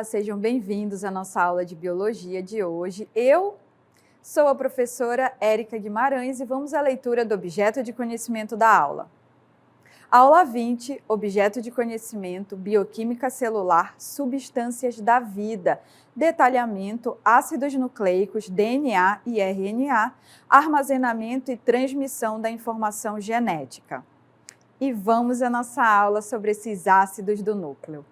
sejam bem-vindos à nossa aula de Biologia de hoje. Eu sou a professora Érica Guimarães e vamos à leitura do objeto de conhecimento da aula. Aula 20, objeto de conhecimento, bioquímica celular, substâncias da vida, detalhamento, ácidos nucleicos, DNA e RNA, armazenamento e transmissão da informação genética. E vamos à nossa aula sobre esses ácidos do núcleo.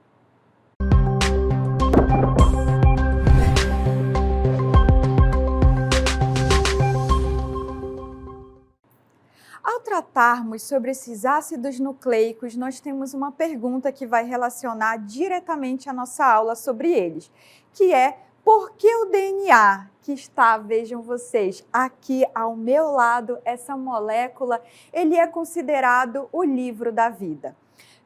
Ao tratarmos sobre esses ácidos nucleicos, nós temos uma pergunta que vai relacionar diretamente a nossa aula sobre eles, que é: por que o DNA, que está, vejam vocês, aqui ao meu lado, essa molécula, ele é considerado o livro da vida?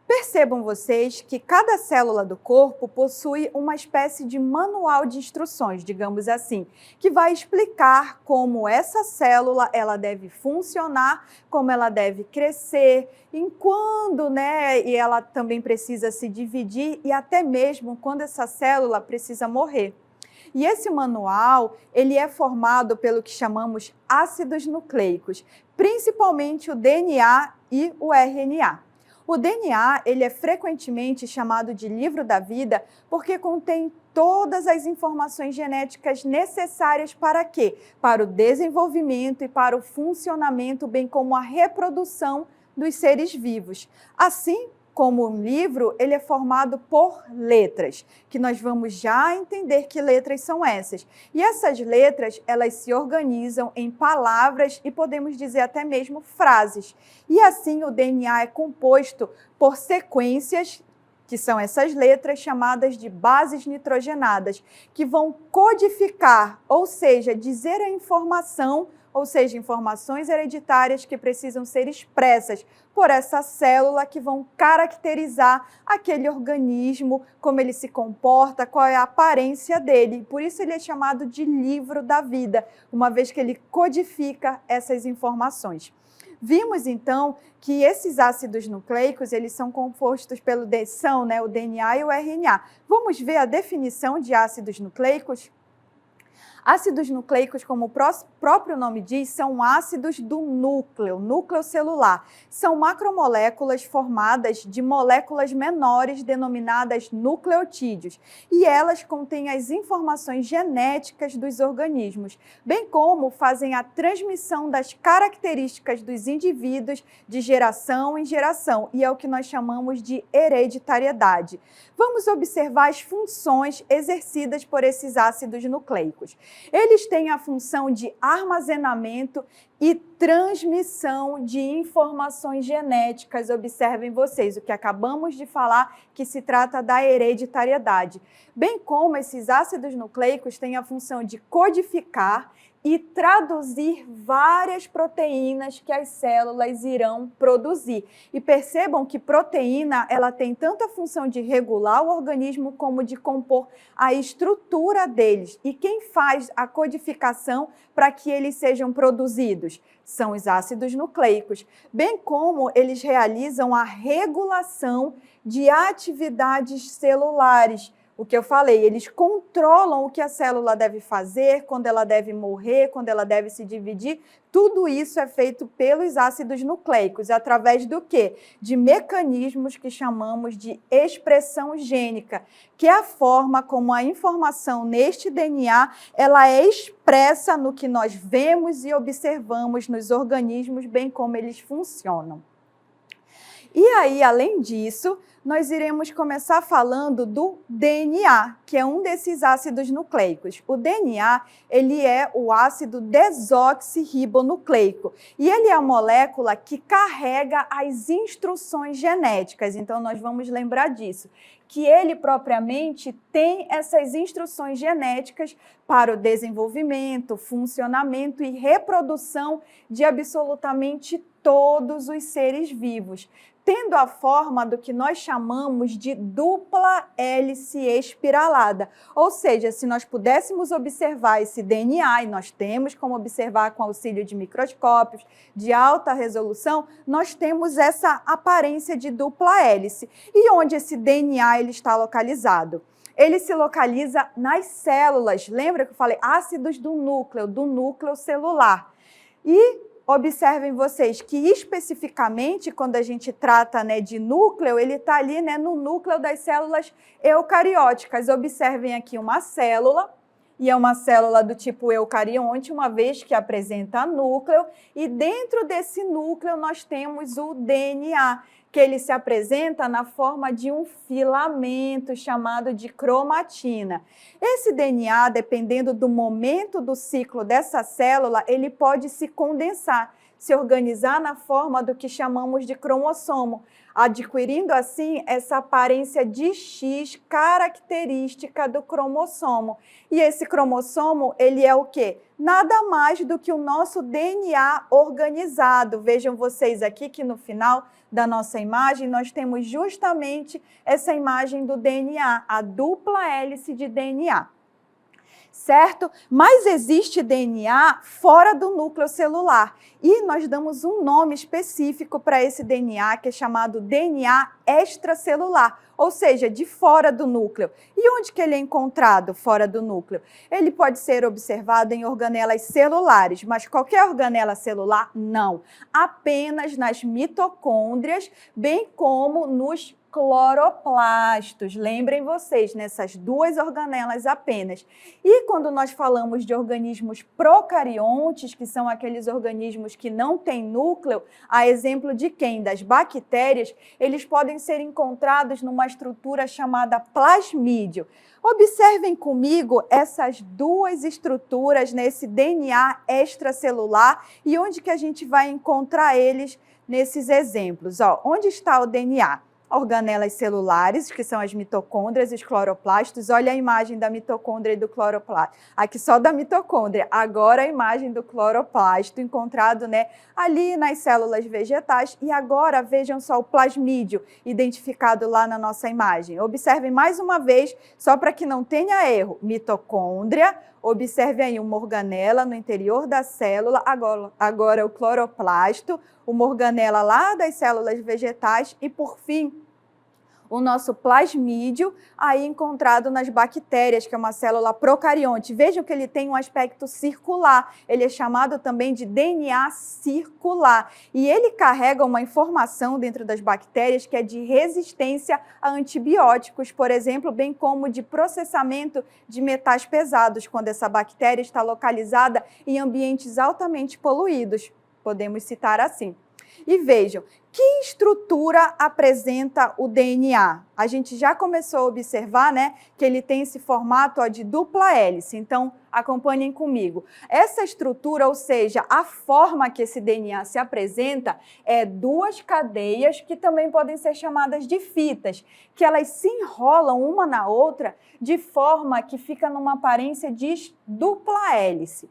Percebam vocês que cada célula do corpo possui uma espécie de manual de instruções, digamos assim, que vai explicar como essa célula ela deve funcionar, como ela deve crescer, em quando, e ela também precisa se dividir e até mesmo quando essa célula precisa morrer. E esse manual, ele é formado pelo que chamamos ácidos nucleicos, principalmente o DNA e o RNA. O DNA, ele é frequentemente chamado de livro da vida porque contém todas as informações genéticas necessárias para quê? Para o desenvolvimento e para o funcionamento, bem como a reprodução dos seres vivos. Assim como um livro, ele é formado por letras, que nós vamos já entender que letras são essas. E essas letras, elas se organizam em palavras e podemos dizer até mesmo frases. E assim o DNA é composto por sequências, que são essas letras chamadas de bases nitrogenadas, que vão codificar, ou seja, dizer a informação, ou seja, informações hereditárias que precisam ser expressas por essa célula, que vão caracterizar aquele organismo, como ele se comporta, qual é a aparência dele. Por isso ele é chamado de livro da vida, uma vez que ele codifica essas informações. Vimos, então, que esses ácidos nucleicos, eles são compostos pelo o DNA e o RNA. Vamos ver a definição de ácidos nucleicos? Ácidos nucleicos, como o próprio nome diz, são ácidos do núcleo celular. São macromoléculas formadas de moléculas menores denominadas nucleotídeos. E elas contêm as informações genéticas dos organismos, bem como fazem a transmissão das características dos indivíduos de geração em geração. E é o que nós chamamos de hereditariedade. Vamos observar as funções exercidas por esses ácidos nucleicos. Eles têm a função de armazenamento e transmissão de informações genéticas. Observem vocês, o que acabamos de falar, que se trata da hereditariedade. Bem como esses ácidos nucleicos têm a função de codificar e traduzir várias proteínas que as células irão produzir. E percebam que proteína, ela tem tanto a função de regular o organismo como de compor a estrutura deles. E quem faz a codificação para que eles sejam produzidos? São os ácidos nucleicos, bem como eles realizam a regulação de atividades celulares. O que eu falei, eles controlam o que a célula deve fazer, quando ela deve morrer, quando ela deve se dividir. Tudo isso é feito pelos ácidos nucleicos, através do quê? De mecanismos que chamamos de expressão gênica, que é a forma como a informação neste DNA ela é expressa no que nós vemos e observamos nos organismos, bem como eles funcionam. E aí, além disso, nós iremos começar falando do DNA, que é um desses ácidos nucleicos. O DNA, ele é o ácido desoxirribonucleico e ele é a molécula que carrega as instruções genéticas. Então, nós vamos lembrar disso, que ele propriamente tem essas instruções genéticas para o desenvolvimento, funcionamento e reprodução de absolutamente todos os seres vivos, tendo a forma do que nós chamamos de dupla hélice espiralada. Ou seja, se nós pudéssemos observar esse DNA, e nós temos como observar com auxílio de microscópios de alta resolução, nós temos essa aparência de dupla hélice. E onde esse DNA ele está localizado? ele se localiza nas células. Lembra que eu falei ácidos do núcleo celular. E observem vocês que especificamente quando a gente trata, né, de núcleo, ele está ali, né, no núcleo das células eucarióticas. Observem aqui uma célula, e é uma célula do tipo eucarionte, uma vez que apresenta núcleo, e dentro desse núcleo nós temos o DNA, que ele se apresenta na forma de um filamento chamado de cromatina. Esse DNA, dependendo do momento do ciclo dessa célula, ele pode se condensar, se organizar na forma do que chamamos de cromossomo, adquirindo assim essa aparência de X característica do cromossomo. E esse cromossomo, ele é o quê? Nada mais do que o nosso DNA organizado. Vejam vocês aqui que no final da nossa imagem, nós temos justamente essa imagem do DNA, a dupla hélice de DNA. Certo? Mas existe DNA fora do núcleo celular e nós damos um nome específico para esse DNA, que é chamado DNA extracelular, ou seja, de fora do núcleo. E onde que ele é encontrado fora do núcleo? Ele pode ser observado em organelas celulares, mas qualquer organela celular, não. Apenas nas mitocôndrias, bem como nos cloroplastos. Lembrem vocês, nessas duas organelas apenas. E quando nós falamos de organismos procariontes, que são aqueles organismos que não têm núcleo, a exemplo de quem? Das bactérias, eles podem ser encontrados numa estrutura chamada plasmídio. Observem comigo essas duas estruturas nesse DNA extracelular e onde que a gente vai encontrar eles nesses exemplos. Ó, onde está o DNA? Organelas celulares, que são as mitocôndrias e os cloroplastos. Olha a imagem da mitocôndria e do cloroplasto. Aqui só da mitocôndria. Agora a imagem do cloroplasto, encontrado, né, ali nas células vegetais. E agora vejam só o plasmídio, identificado lá na nossa imagem. Observem mais uma vez, só para que não tenha erro. Mitocôndria, observe aí uma organela no interior da célula. Agora o cloroplasto, uma organela lá das células vegetais e, por fim, o nosso plasmídio, aí encontrado nas bactérias, que é uma célula procarionte. Vejam que ele tem um aspecto circular, ele é chamado também de DNA circular. E ele carrega uma informação dentro das bactérias que é de resistência a antibióticos, por exemplo, bem como de processamento de metais pesados, quando essa bactéria está localizada em ambientes altamente poluídos. Podemos citar assim. E vejam, que estrutura apresenta o DNA? A gente já começou a observar, né, que ele tem esse formato, ó, de dupla hélice. Então, acompanhem comigo. Essa estrutura, ou seja, a forma que esse DNA se apresenta, é duas cadeias que também podem ser chamadas de fitas, que elas se enrolam uma na outra de forma que fica numa aparência de dupla hélice.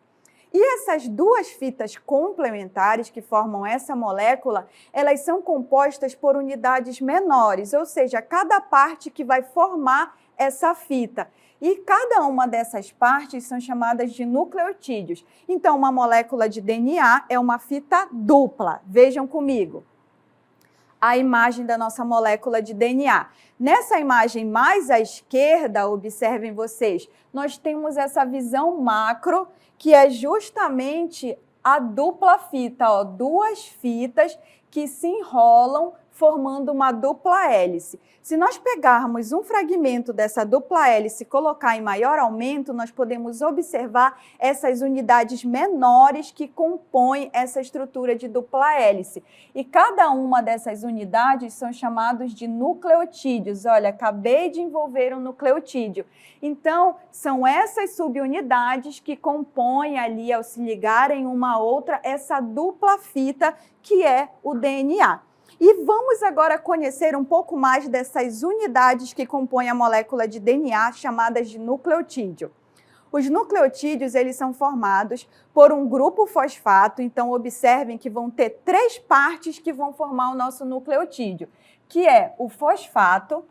E essas duas fitas complementares que formam essa molécula, elas são compostas por unidades menores, ou seja, cada parte que vai formar essa fita. E cada uma dessas partes são chamadas de nucleotídeos. Então, uma molécula de DNA é uma fita dupla. Vejam comigo a imagem da nossa molécula de DNA. Nessa imagem mais à esquerda, observem vocês, nós temos essa visão macro, que é justamente a dupla fita, ó, duas fitas que se enrolam formando uma dupla hélice. Se nós pegarmos um fragmento dessa dupla hélice e colocar em maior aumento, nós podemos observar essas unidades menores que compõem essa estrutura de dupla hélice. E cada uma dessas unidades são chamados de nucleotídeos. Olha, acabei de envolver um nucleotídeo. Então, são essas subunidades que compõem ali, ao se ligarem uma a outra, essa dupla fita que é o DNA. E vamos agora conhecer um pouco mais dessas unidades que compõem a molécula de DNA, chamadas de nucleotídeo. Os nucleotídeos, eles são formados por um grupo fosfato, então observem que vão ter três partes que vão formar o nosso nucleotídeo, que é o fosfato,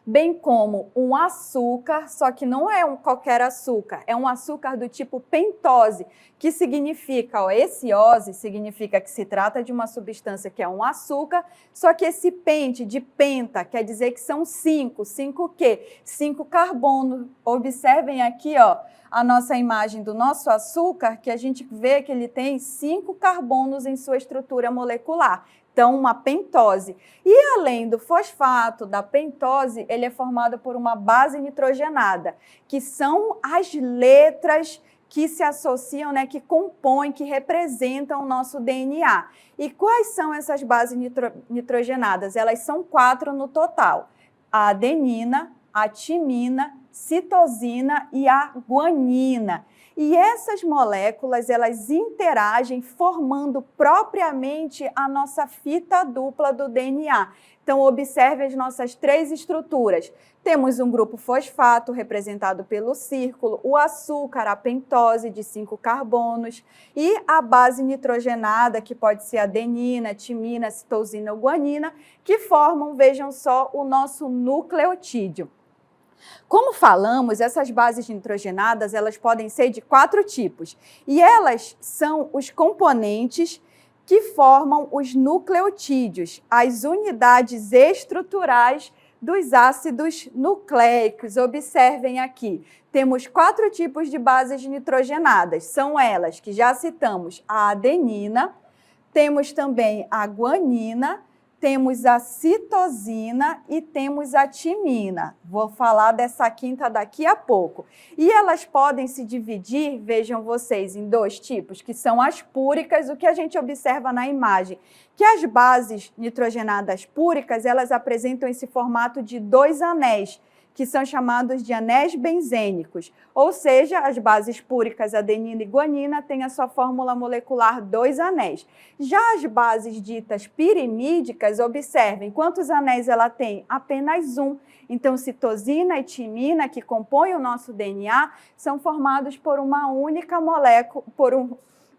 bem como um açúcar, só que não é qualquer açúcar, é um açúcar do tipo pentose, que significa, ó, esse ose significa que se trata de uma substância que é um açúcar, só que esse pente de penta quer dizer que são 5 o quê? 5 carbono. Observem aqui, ó, a nossa imagem do nosso açúcar, que a gente vê que ele tem 5 carbonos em sua estrutura molecular. Então, uma pentose. E além do fosfato, da pentose, ele é formado por uma base nitrogenada, que são as letras que se associam, né, que compõem, que representam o nosso DNA. E quais são essas bases nitrogenadas? Elas são 4 no total: a adenina, a timina, citosina e a guanina. E essas moléculas, elas interagem formando propriamente a nossa fita dupla do DNA. Então, observe as nossas 3 estruturas. Temos um grupo fosfato, representado pelo círculo, o açúcar, a pentose, de 5 carbonos, e a base nitrogenada, que pode ser adenina, timina, citosina ou guanina, que formam, vejam só, o nosso nucleotídeo. Como falamos, essas bases nitrogenadas, elas podem ser de 4 tipos, e elas são os componentes que formam os nucleotídeos, as unidades estruturais dos ácidos nucleicos. Observem aqui, temos 4 tipos de bases nitrogenadas, são elas que já citamos: a adenina, temos também a guanina, temos a citosina e temos a timina. Vou falar dessa quinta daqui a pouco. E elas podem se dividir, vejam vocês, em 2 tipos, que são as púricas. O que a gente observa na imagem, que as bases nitrogenadas púricas, elas apresentam esse formato de 2 anéis, que são chamados de anéis benzênicos, ou seja, as bases púricas adenina e guanina têm a sua fórmula molecular 2 anéis. Já as bases ditas pirimídicas, observem quantos anéis ela tem? Apenas 1. Então, citosina e timina, que compõem o nosso DNA, são formados por uma única molécula,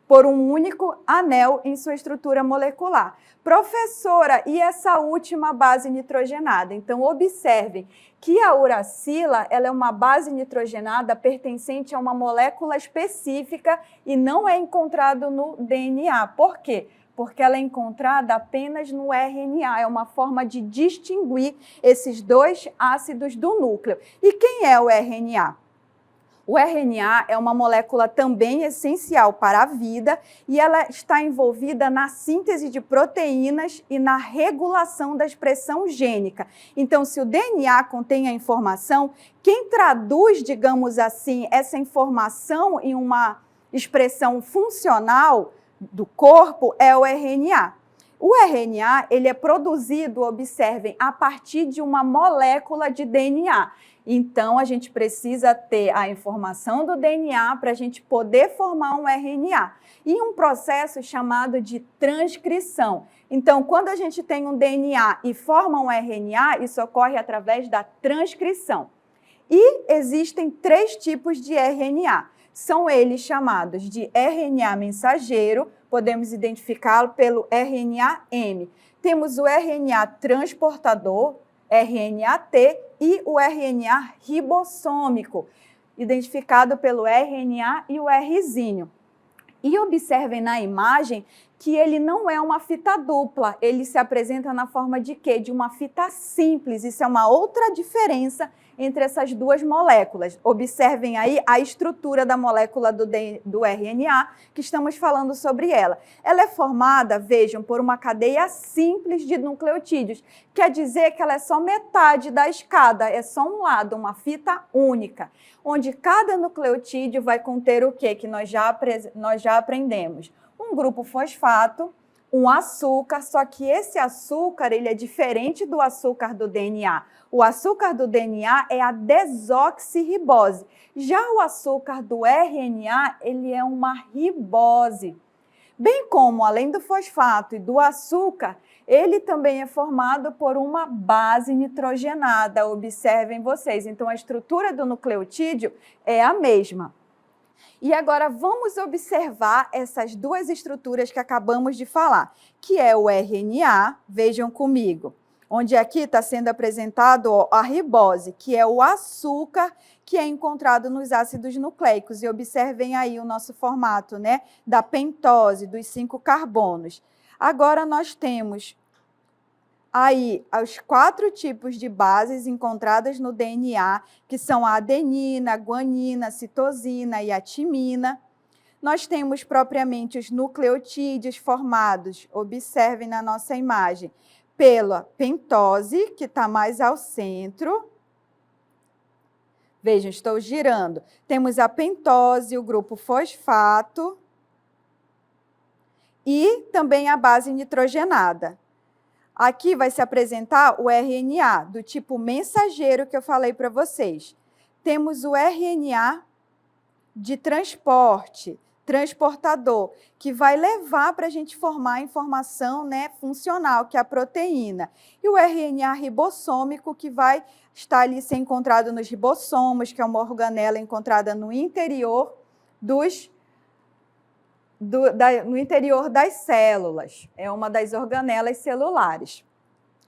por um único anel em sua estrutura molecular. Professora, e essa última base nitrogenada? Então, observem que a uracila, ela é uma base nitrogenada pertencente a uma molécula específica e não é encontrado no DNA. Por quê? Porque ela é encontrada apenas no RNA, é uma forma de distinguir esses 2 ácidos do núcleo. E quem é o RNA? O RNA é uma molécula também essencial para a vida e ela está envolvida na síntese de proteínas e na regulação da expressão gênica. Então, se o DNA contém a informação, quem traduz, digamos assim, essa informação em uma expressão funcional do corpo é o RNA. O RNA, ele é produzido, observem, a partir de uma molécula de DNA. Então, a gente precisa ter a informação do DNA para a gente poder formar um RNA. E um processo chamado de transcrição. Então, quando a gente tem um DNA e forma um RNA, isso ocorre através da transcrição. E existem 3 tipos de RNA. São eles chamados de RNA mensageiro, podemos identificá-lo pelo RNA-M. Temos o RNA transportador, RNA-T, e o RNA ribossômico, identificado pelo RNA e o Rzinho. E observem na imagem que ele não é uma fita dupla, ele se apresenta na forma de quê? De uma fita simples. Isso é uma outra diferença entre essas 2 moléculas. Observem aí a estrutura da molécula do RNA, que estamos falando sobre ela. Ela é formada, vejam, por uma cadeia simples de nucleotídeos. Quer dizer que ela é só metade da escada, é só um lado, uma fita única, onde cada nucleotídeo vai conter o quê? Que nós já aprendemos. Um grupo fosfato, um açúcar, só que esse açúcar ele é diferente do açúcar do DNA. O açúcar do DNA é a desoxirribose. Já o açúcar do RNA, ele é uma ribose. Bem como, além do fosfato e do açúcar, ele também é formado por uma base nitrogenada. Observem vocês. Então, a estrutura do nucleotídeo é a mesma. E agora vamos observar essas 2 estruturas que acabamos de falar, que é o RNA, vejam comigo. onde aqui está sendo apresentado ó, a ribose, que é o açúcar que é encontrado nos ácidos nucleicos. E observem aí o nosso formato, né, da pentose, dos 5 carbonos. Agora nós temos aí os 4 tipos de bases encontradas no DNA, que são a adenina, a guanina, a citosina e a timina. Nós temos propriamente os nucleotídeos formados, observem na nossa imagem, pela pentose, que está mais ao centro. Vejam, estou girando. Temos a pentose, o grupo fosfato e também a base nitrogenada. Aqui vai se apresentar o RNA, do tipo mensageiro que eu falei para vocês. Temos o RNA de transporte, transportador, que vai levar para a gente formar a informação, né, funcional, que é a proteína. E o RNA ribossômico, que vai estar ali ser encontrado nos ribossomos, que é uma organela encontrada no interior no interior das células. É uma das organelas celulares.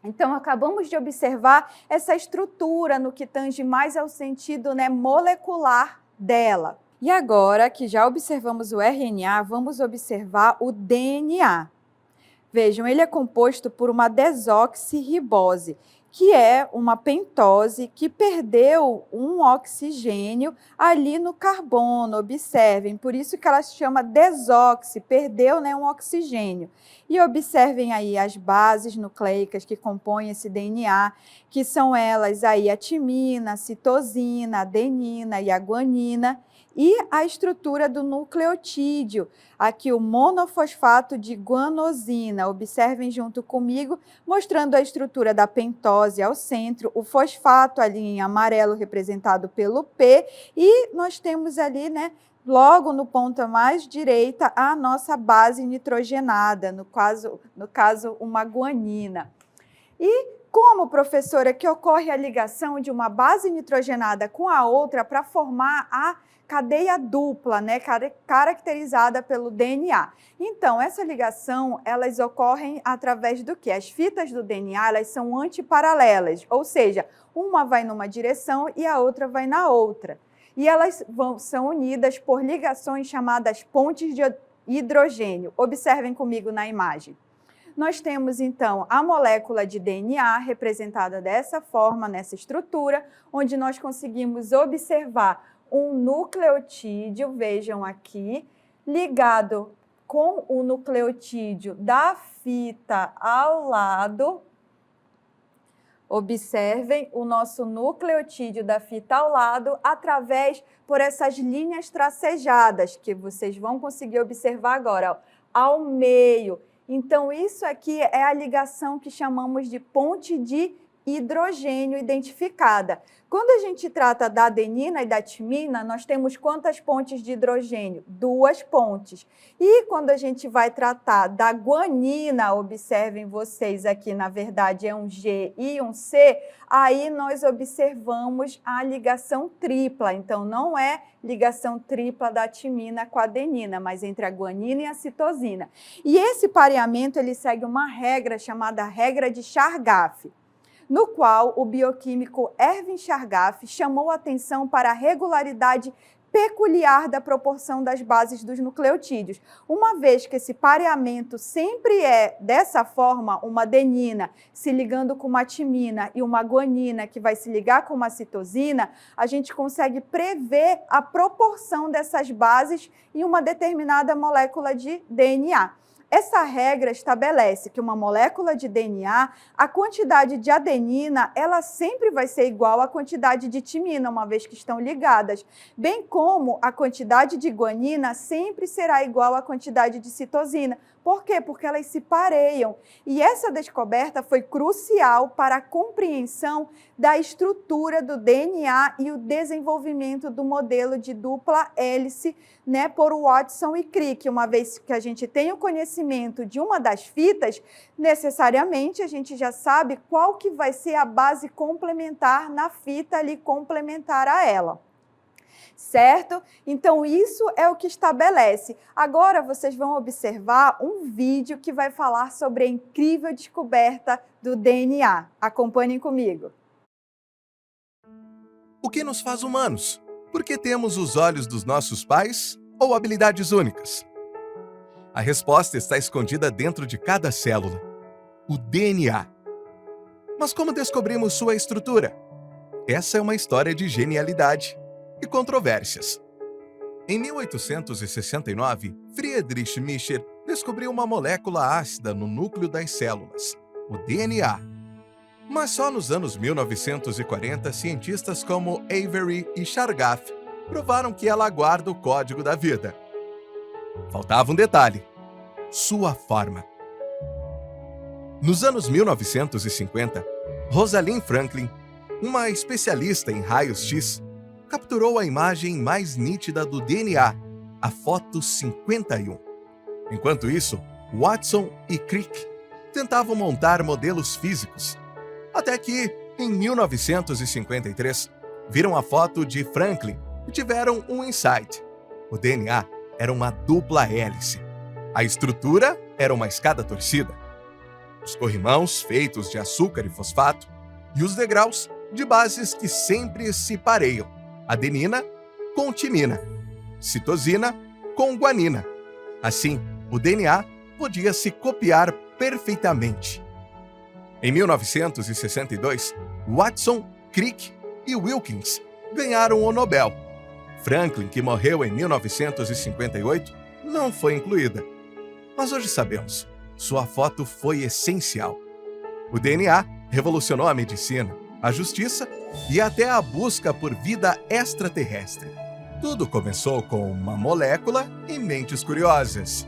Então, acabamos de observar essa estrutura no que tange mais ao sentido, né, molecular dela. E agora que já observamos o RNA, vamos observar o DNA. Vejam, ele é composto por uma desoxirribose, que é uma pentose que perdeu um oxigênio ali no carbono, observem, por isso que ela se chama desoxi, perdeu, né, um oxigênio. E observem aí as bases nucleicas que compõem esse DNA, que são elas aí a timina, a citosina, a adenina e a guanina, e a estrutura do nucleotídeo, aqui o monofosfato de guanosina. Observem junto comigo, mostrando a estrutura da pentose ao centro, o fosfato ali em amarelo representado pelo P, e nós temos ali, né, logo no ponta mais direita, a nossa base nitrogenada, no caso uma guanina. E como, professora, que ocorre a ligação de uma base nitrogenada com a outra para formar a cadeia dupla, né, caracterizada pelo DNA. Então, essa ligação, elas ocorrem através do quê? As fitas do DNA, elas são antiparalelas, ou seja, uma vai numa direção e a outra vai na outra. E elas são unidas por ligações chamadas pontes de hidrogênio. Observem comigo na imagem. Nós temos, então, a molécula de DNA representada dessa forma, nessa estrutura, onde nós conseguimos observar um nucleotídeo, vejam aqui, ligado com o nucleotídeo da fita ao lado. Observem o nosso nucleotídeo da fita ao lado através por essas linhas tracejadas, que vocês vão conseguir observar agora, ó, ao meio. Então, isso aqui é a ligação que chamamos de ponte de hidrogênio identificada. Quando a gente trata da adenina e da timina, nós temos quantas pontes de hidrogênio? 2 pontes. E quando a gente vai tratar da guanina, observem vocês aqui, na verdade é um G e um C, aí nós observamos a ligação tripla. Então, não é ligação tripla da timina com a adenina, mas entre a guanina e a citosina. E esse pareamento, ele segue uma regra chamada regra de Chargaff, no qual o bioquímico Erwin Chargaff chamou atenção para a regularidade peculiar da proporção das bases dos nucleotídeos. Uma vez que esse pareamento sempre é dessa forma, uma adenina se ligando com uma timina e uma guanina que vai se ligar com uma citosina, a gente consegue prever a proporção dessas bases em uma determinada molécula de DNA. Essa regra estabelece que uma molécula de DNA, a quantidade de adenina, ela sempre vai ser igual à quantidade de timina, uma vez que estão ligadas, bem como a quantidade de guanina sempre será igual à quantidade de citosina. Por quê? Porque elas se pareiam. E essa descoberta foi crucial para a compreensão da estrutura do DNA e o desenvolvimento do modelo de dupla hélice, né, por Watson e Crick. Uma vez que a gente tem o conhecimento de uma das fitas, necessariamente a gente já sabe qual que vai ser a base complementar na fita ali complementar a ela. certo? Então, isso é o que estabelece. Agora, vocês vão observar um vídeo que vai falar sobre a incrível descoberta do DNA. Acompanhem comigo. O que nos faz humanos? Por que temos os olhos dos nossos pais ou habilidades únicas? A resposta está escondida dentro de cada célula: o DNA. Mas como descobrimos sua estrutura? Essa é uma história de genialidade e controvérsias. Em 1869, Friedrich Miescher descobriu uma molécula ácida no núcleo das células, o DNA. Mas só nos anos 1940, cientistas como Avery e Chargaff provaram que ela guarda o código da vida. Faltava um detalhe: sua forma. Nos anos 1950, Rosalind Franklin, uma especialista em raios-x, capturou a imagem mais nítida do DNA, a foto 51. Enquanto isso, Watson e Crick tentavam montar modelos físicos. Até que, em 1953, viram a foto de Franklin e tiveram um insight. O DNA era uma dupla hélice. A estrutura era uma escada torcida. Os corrimãos feitos de açúcar e fosfato e os degraus de bases que sempre se pareiam: adenina com timina, citosina com guanina. Assim, o DNA podia se copiar perfeitamente. Em 1962, Watson, Crick e Wilkins ganharam o Nobel. Franklin, que morreu em 1958, não foi incluída. Mas hoje sabemos, sua foto foi essencial. O DNA revolucionou a medicina, a justiça e até a busca por vida extraterrestre. Tudo começou com uma molécula e mentes curiosas.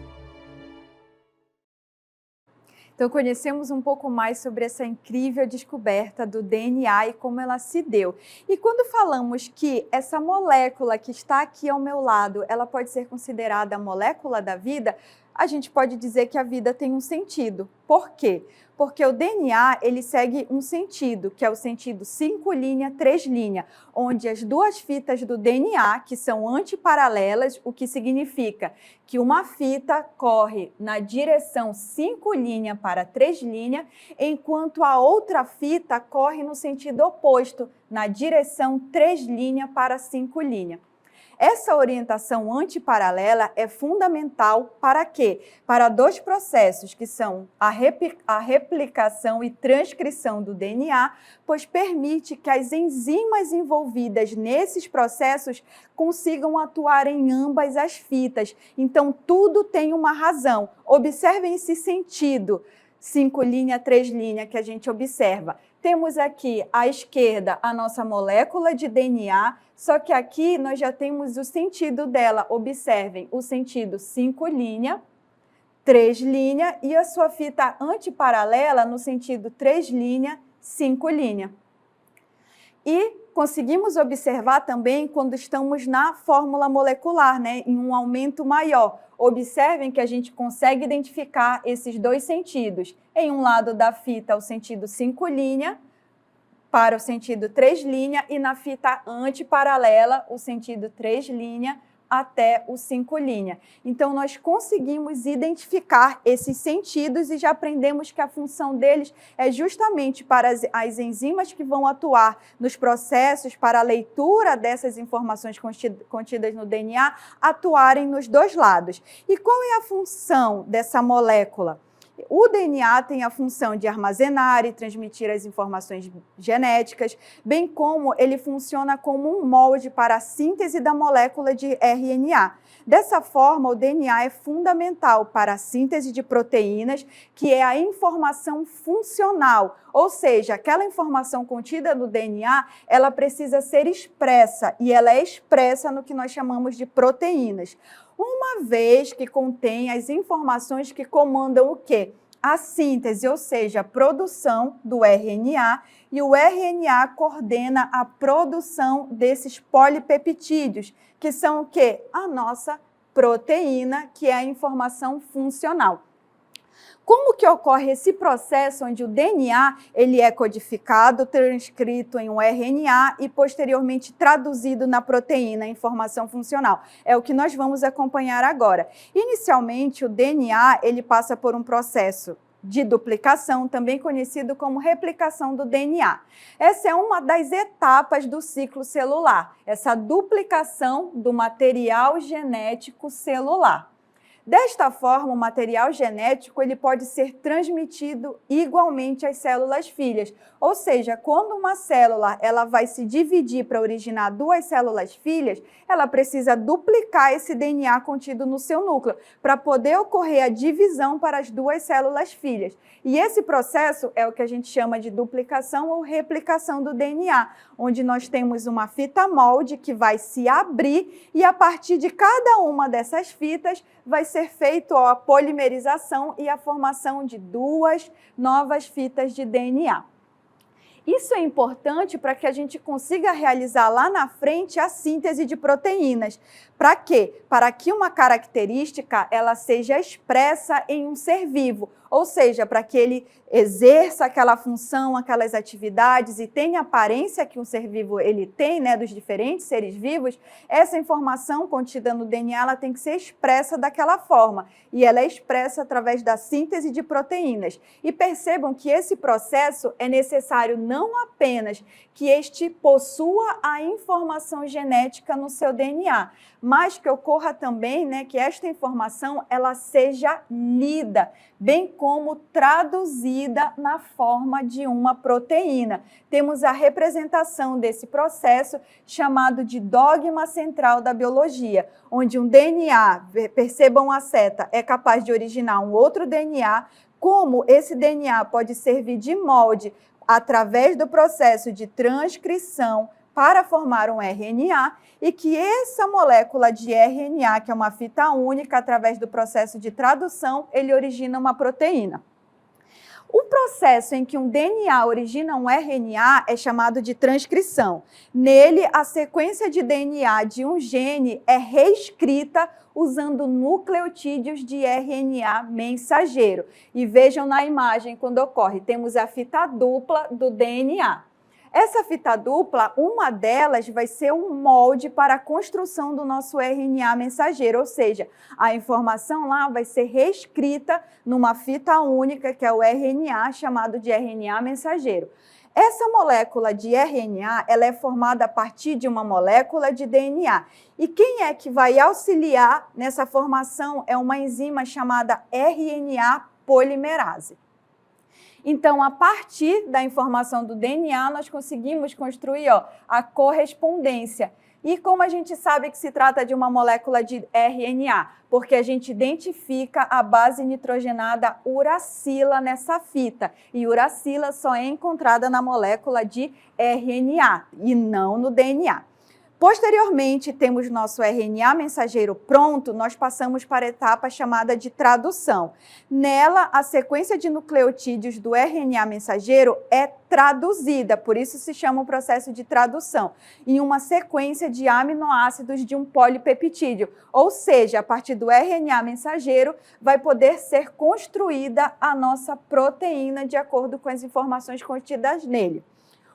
Então, conhecemos um pouco mais sobre essa incrível descoberta do DNA e como ela se deu. E quando falamos que essa molécula que está aqui ao meu lado, ela pode ser considerada a molécula da vida, a gente pode dizer que a vida tem um sentido. Por quê? Porque o DNA, ele segue um sentido, que é o sentido 5' 3', onde as duas fitas do DNA, que são antiparalelas, o que significa que uma fita corre na direção 5' para 3', enquanto a outra fita corre no sentido oposto, na direção 3' para 5'. Essa orientação antiparalela é fundamental para quê? Para dois processos, que são a replicação e transcrição do DNA, pois permite que as enzimas envolvidas nesses processos consigam atuar em ambas as fitas. Então, tudo tem uma razão. Observem esse sentido. 5' 3' que a gente observa. Temos aqui à esquerda a nossa molécula de DNA, só que aqui nós já temos o sentido dela. Observem o sentido 5', 3' e a sua fita antiparalela no sentido 3', 5'. E conseguimos observar também quando estamos na fórmula molecular, né, em um aumento maior. Observem que a gente consegue identificar esses dois sentidos. Em um lado da fita, o sentido 5' para o sentido 3' e na fita antiparalela, o sentido 3' até o 5'. Então, nós conseguimos identificar esses sentidos e já aprendemos que a função deles é justamente para as enzimas que vão atuar nos processos para a leitura dessas informações contidas no DNA atuarem nos dois lados. E qual é a função dessa molécula? O DNA tem a função de armazenar e transmitir as informações genéticas, bem como ele funciona como um molde para a síntese da molécula de RNA. Dessa forma, o DNA é fundamental para a síntese de proteínas, que é a informação funcional, ou seja, aquela informação contida no DNA, ela precisa ser expressa, e ela é expressa no que nós chamamos de proteínas. Uma vez que contém as informações que comandam o quê? A síntese, ou seja, a produção do RNA, e o RNA coordena a produção desses polipeptídeos, que são o quê? A nossa proteína, que é a informação funcional. Como que ocorre esse processo onde o DNA ele é codificado, transcrito em um RNA e posteriormente traduzido na proteína, informação funcional? É o que nós vamos acompanhar agora. Inicialmente, o DNA ele passa por um processo de duplicação, também conhecido como replicação do DNA. Essa é uma das etapas do ciclo celular, essa duplicação do material genético celular. Desta forma, o material genético ele pode ser transmitido igualmente às células filhas, ou seja, quando uma célula ela vai se dividir para originar duas células filhas, ela precisa duplicar esse DNA contido no seu núcleo, para poder ocorrer a divisão para as duas células filhas. E esse processo é o que a gente chama de duplicação ou replicação do DNA, onde nós temos uma fita molde que vai se abrir e a partir de cada uma dessas fitas vai ser feita a polimerização e a formação de duas novas fitas de DNA. Isso é importante para que a gente consiga realizar lá na frente a síntese de proteínas. Para quê? Para que uma característica ela seja expressa em um ser vivo, ou seja, para que ele exerça aquela função, aquelas atividades e tenha a aparência que um ser vivo ele tem, né, dos diferentes seres vivos, essa informação contida no DNA ela tem que ser expressa daquela forma. E ela é expressa através da síntese de proteínas. E percebam que esse processo é necessário não apenas que este possua a informação genética no seu DNA, mas que ocorra também, né, que esta informação ela seja lida, bem como traduzida na forma de uma proteína. Temos a representação desse processo chamado de dogma central da biologia, onde um DNA, percebam a seta, é capaz de originar um outro DNA, como esse DNA pode servir de molde através do processo de transcrição para formar um RNA e que essa molécula de RNA, que é uma fita única, através do processo de tradução, ele origina uma proteína. O processo em que um DNA origina um RNA é chamado de transcrição. Nele, a sequência de DNA de um gene é reescrita usando nucleotídeos de RNA mensageiro. E vejam na imagem quando ocorre, temos a fita dupla do DNA. Essa fita dupla, uma delas vai ser um molde para a construção do nosso RNA mensageiro, ou seja, a informação lá vai ser reescrita numa fita única, que é o RNA, chamado de RNA mensageiro. Essa molécula de RNA, ela é formada a partir de uma molécula de DNA. E quem é que vai auxiliar nessa formação é uma enzima chamada RNA polimerase. Então, a partir da informação do DNA, nós conseguimos construir a correspondência. E como a gente sabe que se trata de uma molécula de RNA? Porque a gente identifica a base nitrogenada uracila nessa fita. E uracila só é encontrada na molécula de RNA e não no DNA. Posteriormente, temos nosso RNA mensageiro pronto, nós passamos para a etapa chamada de tradução. Nela, a sequência de nucleotídeos do RNA mensageiro é traduzida, por isso se chama o processo de tradução, em uma sequência de aminoácidos de um polipeptídeo. Ou seja, a partir do RNA mensageiro vai poder ser construída a nossa proteína de acordo com as informações contidas nele.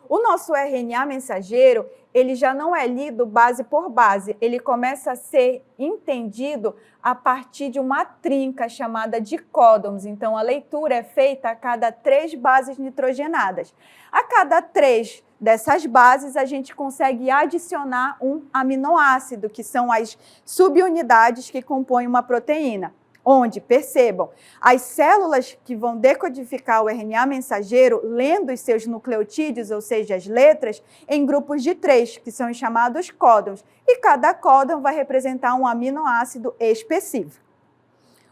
O nosso RNA mensageiro, ele já não é lido base por base, ele começa a ser entendido a partir de uma trinca chamada de códons. Então, a leitura é feita a cada 3 bases nitrogenadas. A cada 3 dessas bases, a gente consegue adicionar um aminoácido, que são as subunidades que compõem uma proteína. Onde, percebam, as células que vão decodificar o RNA mensageiro, lendo os seus nucleotídeos, ou seja, as letras, em grupos de 3, que são os chamados códons, e cada códon vai representar um aminoácido específico.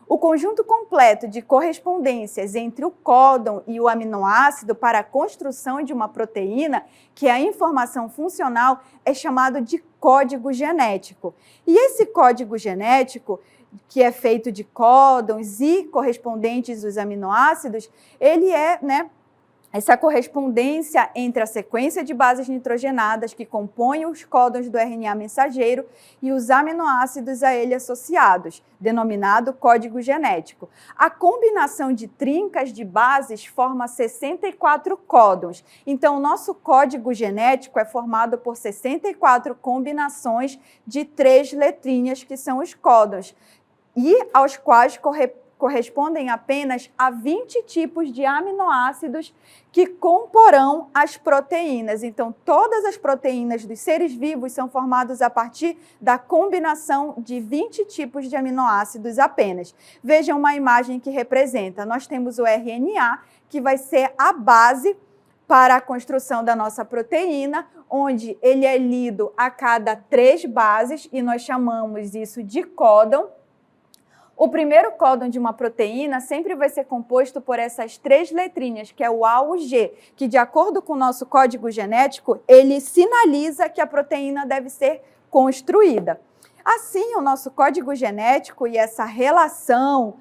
O conjunto completo de correspondências entre o códon e o aminoácido para a construção de uma proteína, que é a informação funcional, é chamado de código genético. E esse código genético, que é feito de códons e correspondentes dos aminoácidos, ele é essa correspondência entre a sequência de bases nitrogenadas que compõem os códons do RNA mensageiro e os aminoácidos a ele associados, denominado código genético. A combinação de trincas de bases forma 64 códons. Então, o nosso código genético é formado por 64 combinações de 3 letrinhas, que são os códons, e aos quais correspondem apenas a 20 tipos de aminoácidos que comporão as proteínas. Então, todas as proteínas dos seres vivos são formadas a partir da combinação de 20 tipos de aminoácidos apenas. Vejam uma imagem que representa. Nós temos o RNA, que vai ser a base para a construção da nossa proteína, onde ele é lido a cada 3 bases, e nós chamamos isso de códon. O primeiro códon de uma proteína sempre vai ser composto por essas 3 letrinhas, que é o A, o G, que, de acordo com o nosso código genético, ele sinaliza que a proteína deve ser construída. Assim, o nosso código genético e essa relação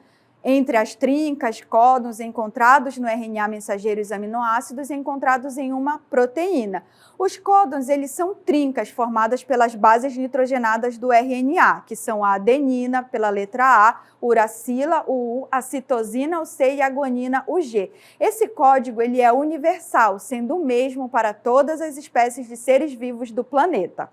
entre as trincas, códons encontrados no RNA mensageiro e os aminoácidos encontrados em uma proteína. Os códons, eles são trincas formadas pelas bases nitrogenadas do RNA, que são a adenina, pela letra A, o uracila, o U, a citosina, o C e a guanina, o G. Esse código, ele é universal, sendo o mesmo para todas as espécies de seres vivos do planeta.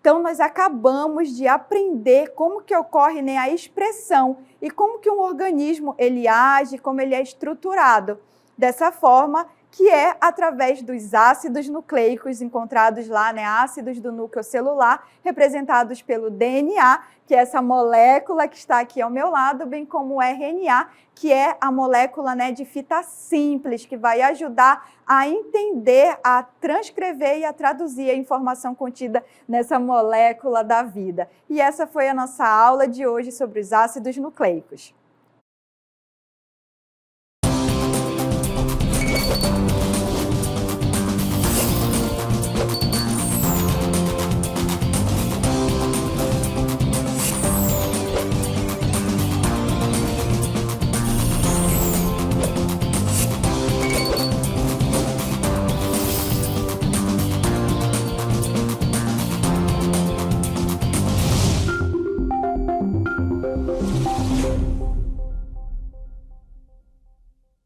Então, nós acabamos de aprender como que ocorre, né, a expressão e como que um organismo ele age, como ele é estruturado. Dessa forma, que é através dos ácidos nucleicos encontrados lá, né, ácidos do núcleo celular, representados pelo DNA, que é essa molécula que está aqui ao meu lado, bem como o RNA, que é a molécula, né, de fita simples, que vai ajudar a entender, a transcrever e a traduzir a informação contida nessa molécula da vida. E essa foi a nossa aula de hoje sobre os ácidos nucleicos.